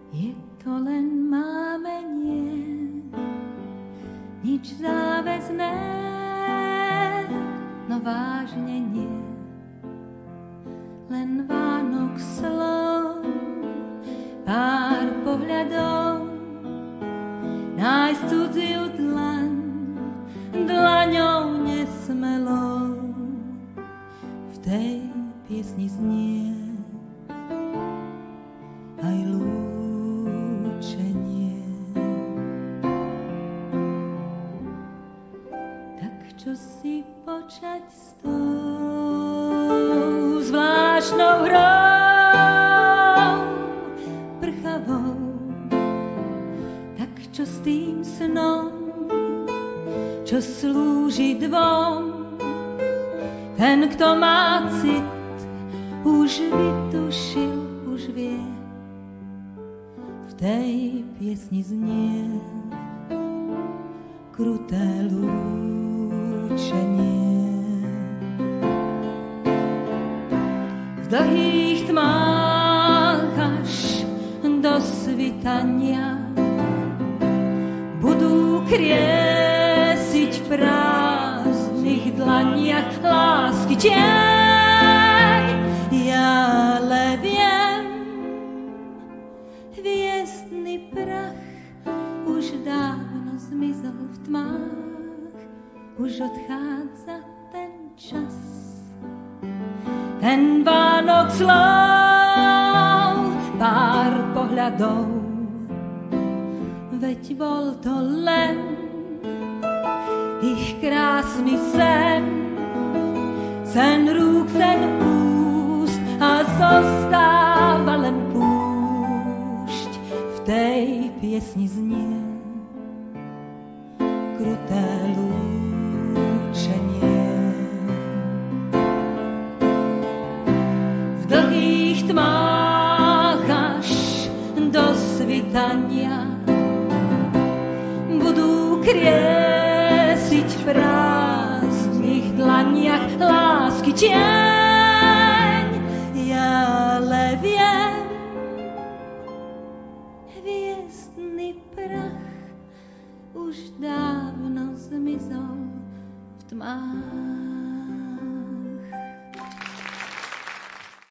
Je to len mámenie, nič záväzné, no vážne nie. Len Vánok slov, pár pohľadov, nájsť cudziu dlaň, dlaňou nesmelou. V tej piesni znie aj lúčenie. Tak čo si počať s tou zvláštnou hrou prchavou, tak čo s tým snom, čo slúži dvom. Ten, kto má cit, už vytušil, už vie, v tej piesni znie kruté lúčenie. V dlhých tmách až do svitania budú kriesiť v prázdnych dlaniach lásky tieň. Ja leviem, hviezdny prach už dávno zmizol v tmách, už odchádza ten čas, ten Vánok slov, pár pohľadov, veď bol to len ich krásny sen, sen rúk, sen úst a zostáva len púšť. V tej piesni znie kruté lúčenie. V dlhých tmách až do svitania budú kriesiť v prázdnych dlaniach lásky tieň. Ja leviem, hviezdny prach už dávno zmizol v tmách.